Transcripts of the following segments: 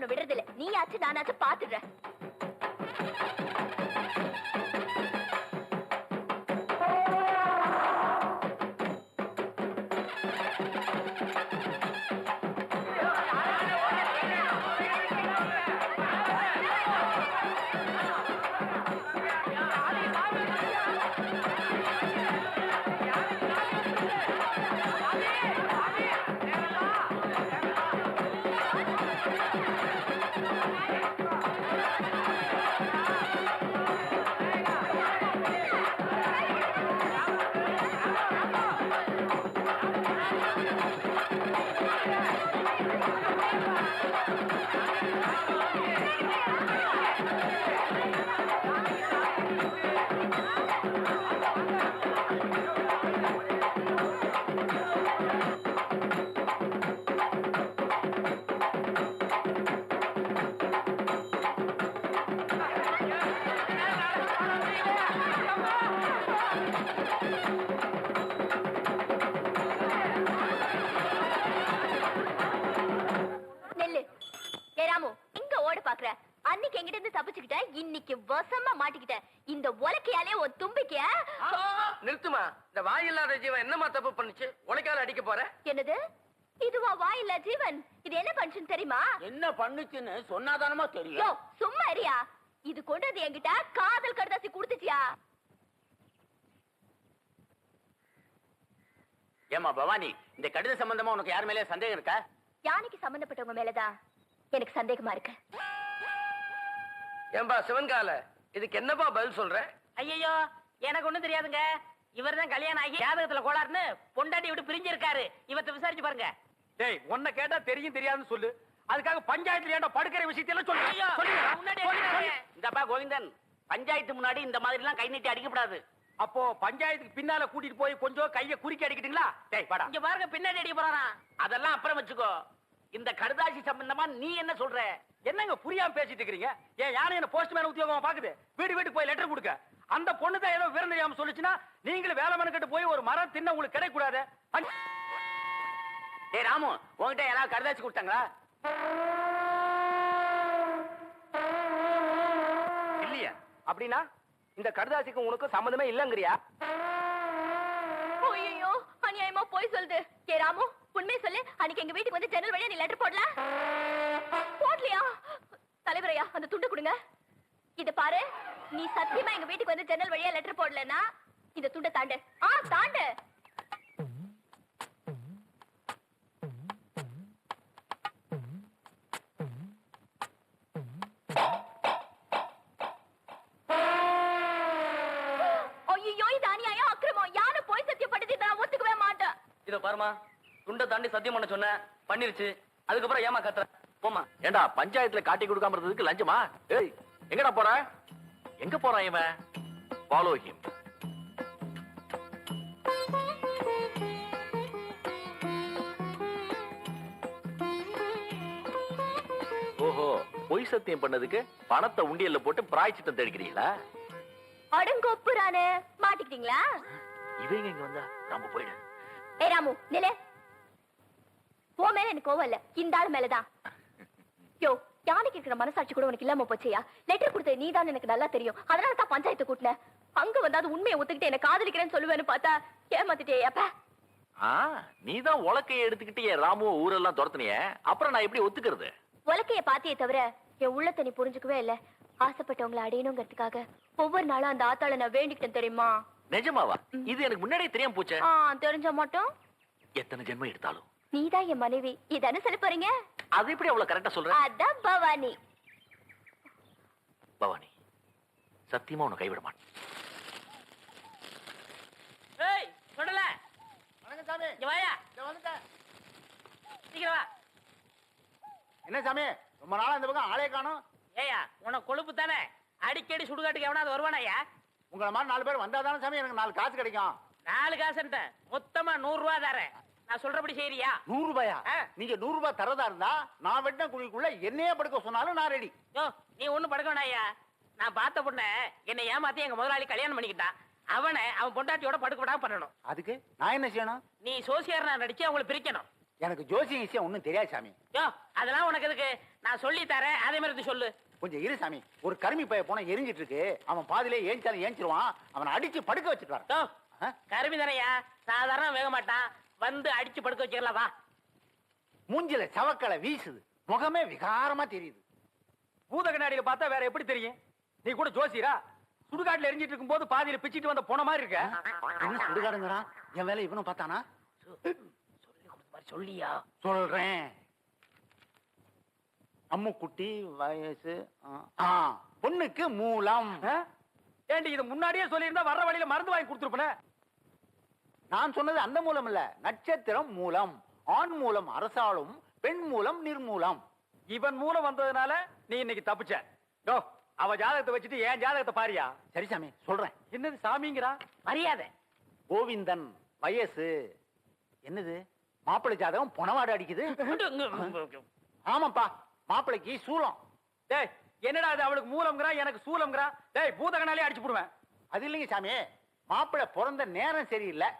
உன்னை விடுறது இல்ல. நீயாச்சும் நானாச்சும் பாத்துடுறேன். அன்னைக்கு எங்கிட்ட இருந்து தப்பிச்சுக்கிட்ட, இன்னைக்கு வசமா மாட்டிக்கிட்ட. இந்த உலக்கையாலே ஒரு தும்பிக்க. நிறுத்துமா, இந்த வாயில்லாத ஜீவன் என்னமா தப்பு பண்ணுச்சு? உலக்கையால அடிக்க போற? என்னது? இதுவா வாயில்லா ஜீவன்? இது என்ன பண்ணுச்சுன்னு தெரியுமா? என்ன பண்ணுச்சுன்னு சொன்னாதானமா தெரியும். யோ சும்மா இரியா. இது கொண்டது என்கிட்ட காதல் கடுதாசி கொடுத்துச்சியா? ஏமா பவானி, இந்த கடித சம்பந்தமா உனக்கு யார் மேலே சந்தேகம் இருக்கா? யானைக்கு சம்பந்தப்பட்டவங்க மேலதான் எனக்கு சந்தேகமா இருக்கு. ஏன்பா சிவன்கால, இதுக்கு என்னப்பா பதில் சொல்ற? ஐயோ, எனக்கு ஒண்ணும் தெரியாதுங்க. இவர் தான் கல்யாணம் ஆகி ஜாதகத்துல கோளாறுன்னு பொண்டாட்டி விட்டு பிரிஞ்சிருக்காரு. இவத்தை விசாரிச்சு பாருங்க. டேய், உன்னை கேட்டா தெரியும் தெரியாதுன்னு சொல்லு. அதுக்காக பஞ்சாயத்துல ஏன்டா படுக்கிற விஷயத்தையெல்லாம் சொல்லு. இந்தப்பா கோவிந்தன், பஞ்சாயத்து முன்னாடி இந்த மாதிரி எல்லாம் கை நீட்டி அடிக்கப்படாது. அப்போ பஞ்சாயத்துக்கு பின்னால கூட்டிட்டு போய் கொஞ்சம் கைய குறுக்கி அடிக்கிட்டீங்களா? டேய் வாடா. இங்க பாருங்க, பின்னாடி அடிக்க போறாராம். அதெல்லாம் அப்புறம் வச்சுக்கோ. இந்த கடுதாசி சம்பந்தமா நீ என்ன சொல்ற? என்னங்க புரியாம பேசிட்டு இருக்கீங்க? ஏன் யானை என்ன போஸ்ட்மேன் உத்தியோகமா பாக்குது? வீடு வீட்டுக்கு போய் லெட்டர் கொடுக்க. அந்த பொண்ணு தான் ஏதோ விவரம் தெரியாம சொல்லுச்சுன்னா நீங்களும் வேலை மனக்கிட்டு போய் ஒரு மரம் தின்ன உங்களுக்கு கிடைக்க கூடாது. டேய் ராமு, உன்கிட்ட யாராவது கடுதாசி கொடுத்தாங்களா? இல்லையா? அப்படின்னா இந்த கடுதாசிக்கு உனக்கு சம்பந்தமே இல்லங்கறியா? ஐயோ, அநியாயமா போய் சொல்லுது. ஏ ராமு, உண்மையை சொல்லு. அன்னைக்கு எங்க வீட்டுக்கு வந்து ஜன்னல் வழியா நீ லெட்டர் போடல? போடலையா? தலைவரையா, அந்த துண்டு கொடுங்க. இத பாரு, நீ சத்தியமா எங்க வீட்டுக்கு வந்து ஜன்னல் வழியா லெட்டர் போடலன்னா இந்த துண்டை தாண்டு. தாண்டு. ஐயோ, இது அநியாயம், அக்கிரமம். யாரும் போய் சத்தியப்படுத்தி நான் ஒத்துக்கவே மாட்டேன். இத பாருமா, துண்டை தாண்டி சத்தியம் பண்ண சொன்ன, பண்ணிருச்சு. அதுக்கப்புறம் ஏமா கத்துற? போமா. ஏண்டா பஞ்சாயத்துல காட்டி கொடுக்காம இருந்ததுக்கு லஞ்சமா? ஏய், எங்கடா போற? எங்க போறான் இவன்? Follow him. ஓஹோ, பொய் சத்தியம் பண்ணதுக்கு பணத்தை உண்டியல்ல போட்டு பிராய்ச்சித்தம் தேடிக்கிறீங்களா? அடங்கொப்புறானே, மாட்டிக்கிட்டீங்களா? இவங்க இங்க வந்தா நம்ம போயிடு. ஏ ராமு, நிலே. போ, மேல எனக்கு கோவம் இல்ல, இந்த ஆள் மேலதான். யோ, யானைக்கு இருக்கிற மனசாட்சி கூட உனக்கு இல்லாம போச்சியா? லெட்டர் கொடுத்த நீதான் எனக்கு நல்லா தெரியும். அதனால தான் பஞ்சாயத்து கூட்டின. அங்க வந்தாது உண்மையை ஒத்துக்கிட்டு என்ன காதலிக்கிறேன்னு சொல்லுவேன்னு பார்த்தா ஏமாத்திட்டேப்ப. நீதான் உலக்கைய எடுத்துக்கிட்டு என் ராமுவ ஊரெல்லாம் துரத்துனிய. அப்புறம் நான் எப்படி ஒத்துக்கிறது? உலக்கைய பாத்தியே தவிர என் உள்ளத்தை நீ புரிஞ்சுக்கவே இல்ல. ஆசைப்பட்டவங்களை அடையணுங்கிறதுக்காக ஒவ்வொரு நாளும் அந்த ஆத்தாள நான் வேண்டிக்கிட்டேன் தெரியுமா? நிஜமாவா? இது எனக்கு முன்னாடியே தெரியாம போச்சே. தெரிஞ்ச மட்டும் எத்தனை ஜென்மம் எடுத்தாலும் நீதான் என் மனைவி. இதானே சொல்ல போறீங்க? அது எப்படி அவ்வளவு கரெக்டா சொல்ற? அதான் பவானி. பவானி, சத்தியமா உன்னை கைவிட மாட்டேன். ஏய், சொல்லல. வணக்கம் சாமி. இங்க வாயா. வந்துட்டேன். சீக்கிரம் வா. என்ன சாமி, ரொம்ப நாளா இந்த பக்கம் ஆளே காணோம். ஏயா, உனக்கு கொழுப்பு தானே. அடிக்கடி சுடுகாட்டுக்கு எவனாவது வருவானாயா? உங்களை மாதிரி 4 பேர் வந்தாதானே சாமி எனக்கு 4 காசு கிடைக்கும். 4 காசுன்ட்ட மொத்தமா 100 ரூபாய் தரேன். நான் சொல்றபடி செய்யறியா? 100 ரூபாயா? நீங்க 100 ரூபாய் தரதா இருந்தா நான் வெட்டின குழிக்குள்ள என்னையே படுக்க சொன்னாலும் நான் ரெடி. யோ, நீ ஒண்ணும் படுக்க வேணாயா. நான் பார்த்த பொண்ண என்னை ஏமாத்தி எங்க முதலாளி கல்யாணம் பண்ணிக்கிட்டான். அவனை அவன் பொண்டாட்டியோட படுக்க விடாம பண்ணணும். அதுக்கு நான் என்ன செய்யணும்? நீ சோசியர்னா நடிச்சு அவங்களை பிரிக்கணும். எனக்கு ஜோசியம் விஷயம் ஒண்ணும் தெரியாது சாமி. யோ அதெல்லாம் உனக்கு எதுக்கு? நான் சொல்லி தரேன், அதே மாதிரி சொல்லு. கொஞ்சம் இரு சாமி. ஒரு கருமி பைய போனா எரிஞ்சிட்டு இருக்கு. அவன் பாதியிலே ஏஞ்சாலும் ஏஞ்சிருவான். அவனை அடிச்சு படுக்க வச்சுட்டு வர. யோ கருமி தானையா, சாதாரண வேக மாட்டான். வந்து அடிச்சு படுக்க வச்சிடலாம் வா. மூஞ்சில சவக்களை வீசுது. முகமே விகாரமா தெரியுது. பூத கண்ணாடியில பார்த்தா வேற எப்படி தெரியும்? நீ கூட ஜோசியரா? சுடுகாட்டுல எரிஞ்சிட்டு இருக்கும் போது பாதியில பிச்சிட்டு வந்த போன மாதிரி இருக்க. என்ன சுடுகாடுங்கிறான்? என் வேலை இவனும் பார்த்தானா? சொல்லியா? சொல்றேன். அம்முக்குட்டி வயசு பொண்ணுக்கு மூலம். ஏண்டி இது முன்னாடியே சொல்லியிருந்தா வர்ற வழியில மருந்து வாங்கி கொடுத்துருப்பேன். நான் சொன்னது அந்த மூலம் இல்ல, நட்சத்திரம் மூலம். ஆண் மூலம் அரசாளும், பெண் மூலம் நிர்மூலம். இவன் மூலம் வந்ததுனால நீ இன்னைக்கு தப்பிச்ச. யோ அவ ஜாதகத்தை வச்சுட்டு என் ஜாதகத்தை பாரியா? சரி சாமி சொல்றேன். என்னது சாமிங்கிறா? மரியாதை. கோவிந்தன் வயசு என்னது? மாப்பிள்ளை ஜாதகம் பொணவாடு அடிக்குது. ஆமாப்பா, மாப்பிள்ளைக்கு சூலம். டேய் என்னடா அது? அவளுக்கு மூலம்ங்கறா, எனக்கு சூலம்ங்கறா. டேய் பூதகனாலே அடிச்சு போடுவேன். அது இல்லைங்க சாமி, மாப்பிள்ளை பிறந்த நேரம் சரியில்லை,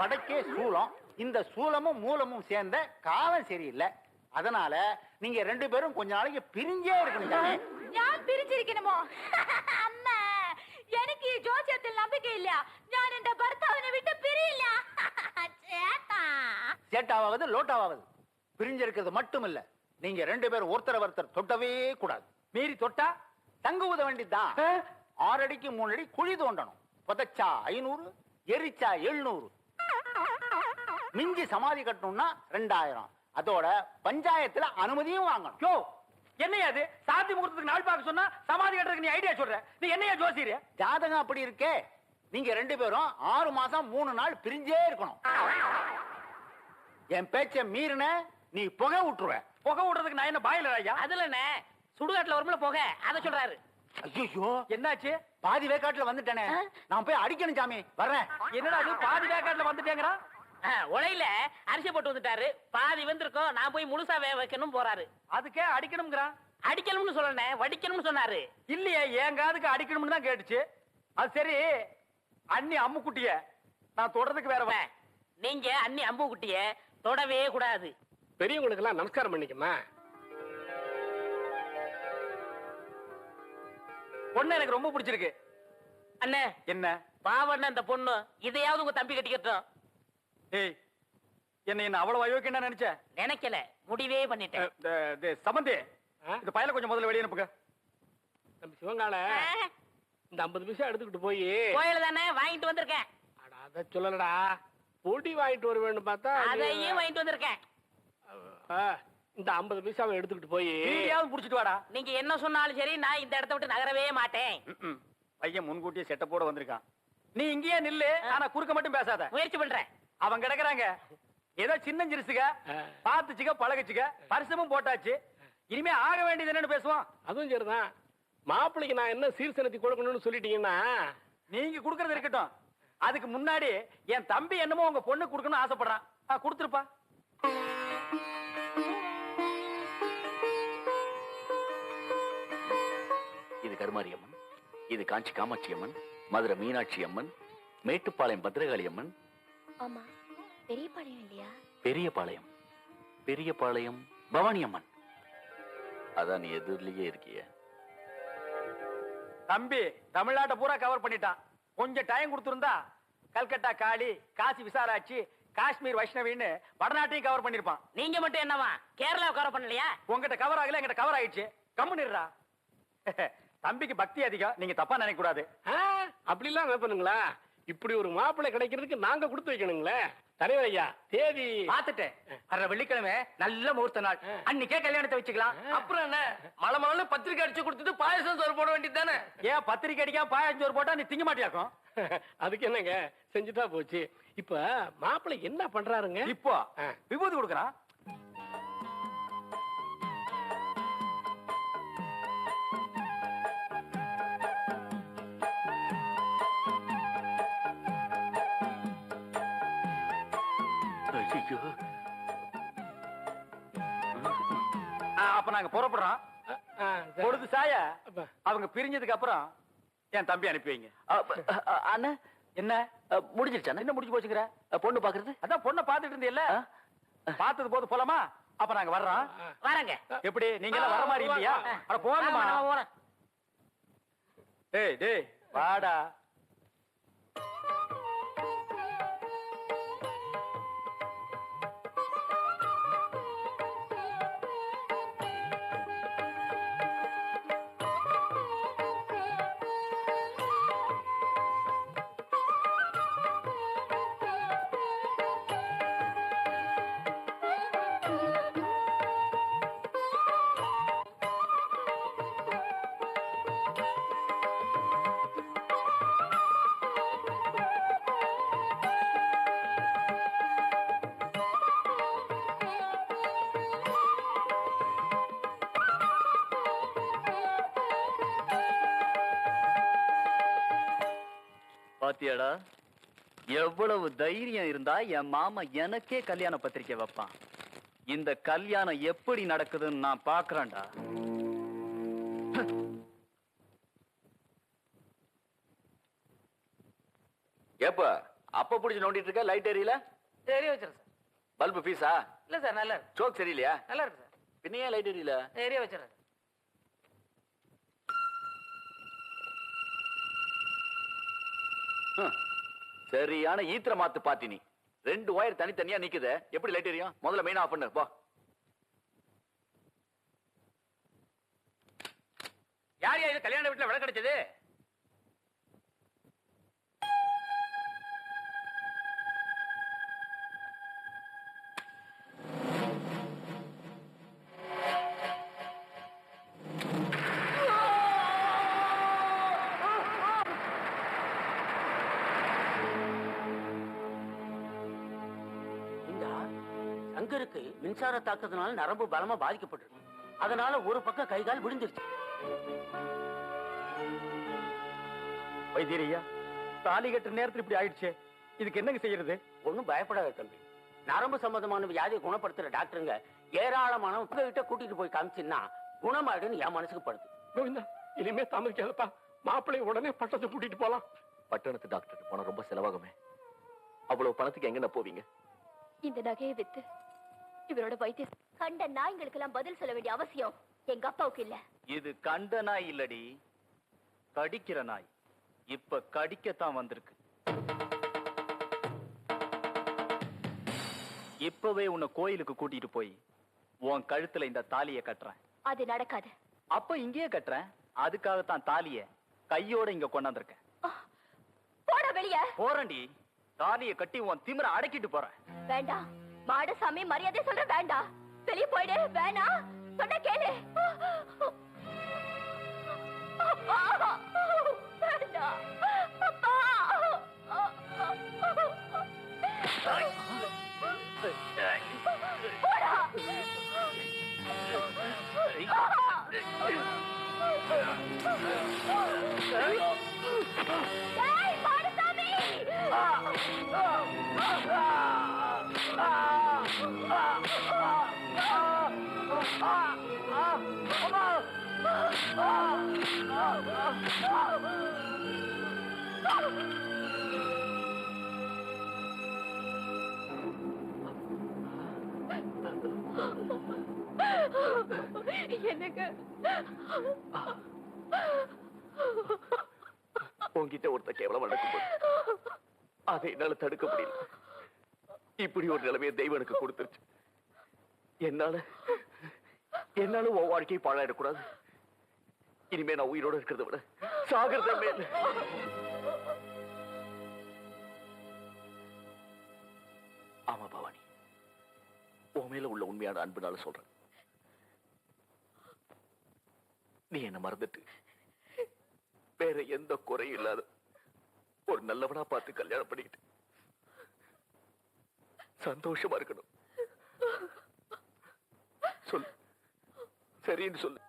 படைக்கே சூலம். இந்த சூலமும் மூலமும் சேர்ந்த காலம் சரியில்லை. அதனால நீங்க 2 பேரும் கொஞ்ச நாளைக்கு பிரிஞ்சே இருக்கணும் சாமி. ഞാൻ പിരിച്ചിരിക്കണമോ? അമ്മ എനിക്ക് ഈ ജോസ്യത്തിൽ നம்பிക്കയില്ല. ഞാൻ എന്റെ ഭർത്താവിനെ വിട്ട് പിരിയില്ല. ചേട്ടാ சேட்டாவது லோட்டாவது பிரிஞ்சிருக்கிறது மட்டும் இல்ல, நீங்க 2 பேரும் ஒருத்தர ஒருத்தர் தொட்டவே கூடாது. மீறி தொட்டா தங்க ஊத வேண்டியதுதான். 6 அடிக்கு 3 அடி குழி தோண்டணும். புதைச்சா 500, எரிச்சா 700. மிஞ்சி சமாதி கட்டணும்னா 2000. அதோட பஞ்சாயத்துல அனுமதியும் வாங்கணும். யோ என்னையா அது? சாந்தி முகூர்த்தத்துக்கு நாள் பார்க்க சொன்னா சமாதி கட்டுறதுக்கு நீ ஐடியா சொல்ற. நீ என்னையா ஜோசியர்? ஜாதகம் அப்படி இருக்கே. நீங்க 2 பேரும் 6 மாசம் 3 நாள் பிரிஞ்சே இருக்கணும். என் பேச்ச மீறின நீ புகை விட்டுருவ. புகை விடுறதுக்கு நான் என்ன பாயிலர் ஐயா? அதுல என்ன சுடுகாட்டுல வரும்ல போக, அத சொல்றாரு. ஐயோ என்னாச்சு? பாதி வேக்காட்டுல வந்துட்டேனே, நான் போய் அடிக்கணும் சாமி. வர்றேன். என்னடா அது பாதி வேக்காட்டுல வந்துட்டேங்கறா? உலையில அரிசி போட்டு வந்துட்டாரு, பாதி வந்திருக்கோம், நான் போய் முழுசா வைக்கணும் போறாரு. அதுக்கே அடிக்கணும்ங்கறா? அடிக்கணும்னு சொல்லனே, வடிக்கணும்னு சொன்னாரு. இல்லையே, என் காதுக்கு அடிக்கணும்னு தான் கேட்டுச்சு. அது சரி, அண்ணி அம்முக்குட்டிய நான் தொடறதுக்கு வேற நீங்க அண்ணி அம்பு குட்டிய தொடவே கூடாது. பெரியவங்களுக்கு எல்லாம் நமஸ்காரம் பண்ணிக்கமா. பொண்ணு எனக்கு ரொம்ப பிடிச்சிருக்கு. அண்ணே என்ன பாவண்ண இந்த பொண்ணு, இதையாவது உங்க தம்பி கட்டிக்கட்டும். ஏய் என்ன அவ்வளவு அயோக்கியன்னு நினைச்ச? நினைக்கல, முடிவே பண்ணிட்டேன். சம்பந்தி, இந்த பையல கொஞ்சம் முதல்ல வெளியே அனுப்புங்க. நம்ம சிவங்கால இந்த 50 பைசா எடுத்துக்கிட்டு போய் கோயில தானே வாங்கிட்டு வந்திருக்கேன். அத சொல்லலடா, பொடி வாங்கிட்டு வருவேன்னு பார்த்தா அதையும் வாங்கிட்டு வந்திருக்கேன். இந்த 50 பைசாவை எடுத்துக்கிட்டு போய் நீயாவது புடிச்சிட்டு வாடா. நீங்க என்ன சொன்னாலும் சரி, நான் இந்த இடத்த விட்டு நகரவே மாட்டேன். பையன் முன்கூட்டியே செட்டப்போட வந்திருக்கான். நீ இங்கேயே நில்லு, ஆனா குறுக்க மட்டும் பேசாத. முயற்சி பண்றேன். அவங்க கிடக்குறாங்க ஏதோ சின்னஞ்சிருசுக, பாத்துச்சுக்க பழகுச்சுக்க, பரிசமும் போட்டாச்சு. இனிமே ஆக வேண்டியது என்னன்னு பேசுவோம். அதுவும் சரிதான். மாப்பிள்ளைக்கு நான் என்ன சீர்சனத்தி கொடுக்கணும்னு சொல்லிட்டீங்கன்னா நீங்க குடுக்கறது இருக்கட்டும். அதுக்கு முன்னாடி என் தம்பி என்னமோ உங்க பொண்ணு குடுக்கணும்னு ஆசைப்படுறான். கொடுத்துருப்பா. இது கருமாரி அம்மன், இது காஞ்சி காமாட்சி அம்மன், மதுரை மீனாட்சி அம்மன், மேட்டுப்பாளையம் பத்ரகாளி அம்மன். ஆமா, பெரியபாளையம் இல்லையா? பெரியபாளையம், பெரியபாளையம் பவானி அம்மன். அதான் நீ எதிரிலேயே இருக்கிய. தம்பி தமிழ்நாட்டை பூரா கவர் பண்ணிட்டான். கொஞ்சம் டைம் கொடுத்திருந்தா கல்கட்டா காளி, காசி விசாலாட்சி, காஷ்மீர் வைஷ்ணவின்னு வடநாட்டையும் கவர் பண்ணிருப்பான். நீங்க மட்டும் என்னவா கேரளா கவர் பண்ணலையா? உங்ககிட்ட கவர் ஆகல, எங்கிட்ட கவர் ஆயிடுச்சு. கம்முன்னுறா. தம்பிக்கு பக்தி அதிகம், நீங்க தப்பா நினைக்க கூடாது. அப்படிலாம் நினைப்பனுங்களா? இப்படி ஒரு மாப்பிள்ளை கிடைக்கிறதுக்கு நாங்க கொடுத்து வைக்கணுங்களே. தலைவர் ஐயா, தேதி பாத்துட்டேன். வர்ற வெள்ளிக்கிழமை நல்ல முகூர்த்த நாள், அன்னைக்கே கல்யாணத்தை வச்சுக்கலாம். அப்புறம் என்ன, மலை மலை பத்திரிக்கை அடிச்சு கொடுத்துட்டு பாயசம் சோறு போட வேண்டியது தானே? ஏன் பத்திரிக்கை அடிக்காம பாயசம் சோறு போட்டா நீ திங்க மாட்டியாக்கும்? அதுக்கு என்னங்க, செஞ்சுட்டா போச்சு. இப்ப மாப்பிள்ளை என்ன பண்றாருங்க? இப்போ விபூதி கொடுக்கறான். அப்ப நாங்க புறப்படுறோம். பொழுது சாய அவங்க பிரிஞ்சதுக்கு அப்புறம் என் தம்பி அனுப்பி வைங்க. அண்ணா என்ன முடிஞ்சிருச்சா? என்ன முடிஞ்சு போச்சுங்கிற? பொண்ணு பாக்குறது? அதான் பொண்ணை பாத்துட்டு இருந்தீல்ல. பார்த்தது போது போலாமா? அப்ப நாங்க வர்றோம். வரங்க. எப்படி நீங்க எல்லாம் வர மாதிரி இல்லையா? அட போங்கம்மா. டேய் டேய் வாடா. பாத்தியாடா, எவ்வளவு தைரியம் இருந்தா என் மாமா எனக்கே கல்யாண பத்திரிக்கை வைப்பான். இந்த கல்யாணம் எப்படி நடக்குதுன்னு நான் பாக்குறேன்டா. ஏப்ப அப்ப புடிச்சு நோண்டிட்டு இருக்க, லைட் எரியல? சரி வச்சிருக்கேன் சார். பல்பு பீஸா? இல்ல சார், நல்லா இருக்கு. சோக் சரியில்லையா? நல்லா இருக்கு சார். பின்ன ஏன் லைட் எரியல? எரிய வச்சிருக்கேன். சரியான ஈத்திர மாத்து பாத்தி நீ. 2 ஒயர் தனித்தனியா நிக்குது, எப்படி லைட் எரியும்? முதல்ல மெயின் ஆஃப் பண்ணு போ. யார் இது கல்யாண வீட்டுல விளக்கு அடிச்சது? சங்கருக்கு மின்சார தாக்கத்தினால நரம்பு பலமா பாதிக்கப்பட்டிருக்கு. அதனால ஒரு பக்கம் கை கால் விழுந்துருச்சு. வைத்தியரையா, தாலி கட்டுற நேரத்துல இப்படி ஆயிடுச்சு. இதுக்கு என்னங்க செய்யறது? ஒண்ணும் பயப்படாத தம்பி. நரம்பு சம்பந்தமான வியாதியை குணப்படுத்துற டாக்டருங்க ஏராளமான உங்ககிட்ட கூட்டிட்டு போய் காமிச்சுன்னா குணமாயிடுன்னு என் மனசுக்கு படுது. கோவிந்தா, இனிமே தாமதிக்காதப்பா. மாப்பிள்ளை உடனே பட்டத்தை கூட்டிட்டு போலாம். பட்டணத்து டாக்டர் பணம் ரொம்ப செலவாகுமே. அவ்வளவு பணத்துக்கு எங்க போவீங்க? இந்த நகையை வித்து இவரோட வைத்திய கண்ட நாய்களுக்கு எல்லாம் பதில் சொல்ல வேண்டிய அவசியம் எங்க அப்பாவுக்கு இல்ல. இது கண்ட நாய் இல்லடி, கடிக்கிற நாய். இப்ப கடிக்கத்தான் வந்திருக்கு. இப்பவே உன்னை கோயிலுக்கு கூட்டிட்டு போய் உன் கழுத்துல இந்த தாலியை கட்டுறேன். அது நடக்காது. அப்ப இங்கேயே கட்டுறேன். அதுக்காகத்தான் தாலிய கையோட இங்க கொண்டாந்துருக்கேன். போட வெளிய. போறேன்டி. தாலியை கட்டி உன் திமிர அடக்கிட்டு போறேன். வேண்டாம் மாடசாமி, மரியாதை சொல்ற வேண்டாம். வெளிய போயிடு. வேணாம் சொன்ன கேளு. வேண்டாம் அப்பா. போடா. ஏய் மாடசாமி. எனக்கு உன்கிட்ட ஒருத்த கேவலம் நடக்கும் அதை என்னால தடுக்க முடியல. இப்படி ஒரு நிலைமையை தெய்வம் எனக்கு கொடுத்துருச்சு. என்னால உன் வாழ்க்கையை பாழாயிடக்கூடாது. இனிமே நான் உயிரோட இருக்கிறத விட சாகிறத மேல. ஆமா பவானி, உன் மேல உள்ள உண்மையான அன்புனால சொல்றேன். நீ என்ன மறந்துட்டு வேற எந்த குறையும் இல்லாத ஒரு நல்லவனா பார்த்து கல்யாணம் பண்ணிக்கிட்டு சந்தோஷமா இருக்கணும். சொல்லு, சரின்னு சொல்லு.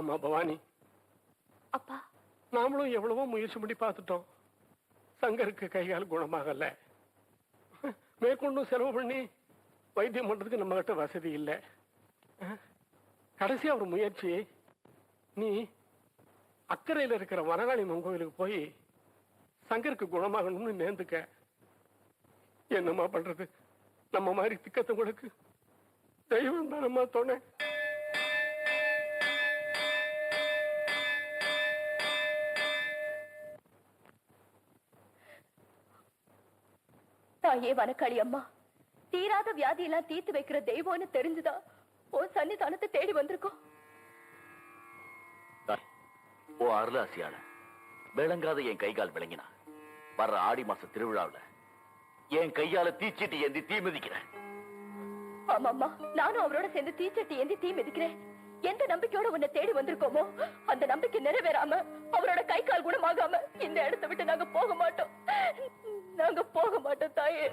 அம்மா பவானி, அப்பா, நாமளும் எவ்வளவோ முயற்சி பண்ணி பார்த்துட்டோம். சங்கருக்கு கைகால் குணமாகல. மேற்கொண்டும் செலவு பண்ணி வைத்தியம் பண்றதுக்கு நம்ம கிட்ட வசதி இல்லை. கடைசியா ஒரு முயற்சி, நீ அக்கறையில் இருக்கிற வனகாளியம்மன் கோயிலுக்கு போய் சங்கருக்கு குணமாகணும்னு நேர்ந்துக்க. என்னம்மா பண்றது? நம்ம மாதிரி திக்கத்தவங்களுக்கு தெய்வம் தானம்மா துணை. தாயே வனக்காளி அம்மா, தீராத வியாதி எல்லாம் தீர்த்து வைக்கிற தெய்வம்னு தெரிஞ்சுதா உன் சன்னிதானத்தை தேடி வந்திருக்கோம். ஓ அருளாசியால விளங்காத என் கைகால் விளங்கினா வர்ற ஆடி மாச திருவிழாவுல என் கையால தீச்சட்டி ஏந்தி தீ மிதிக்கிறேன். ஆமாம்மா, நானும் அவரோட சேர்ந்து தீச்சட்டி ஏந்தி தீ மிதிக்கிறேன். எந்த நம்பிக்கையோட உன்னை தேடி வந்திருக்கோமோ அந்த நம்பிக்கை நிறைவேறாம அவரோட கை கால் குணமாகாம இந்த இடத்தை விட்டு நாங்க போக மாட்டோம். நாங்க போக மாட்டோம் தாயே.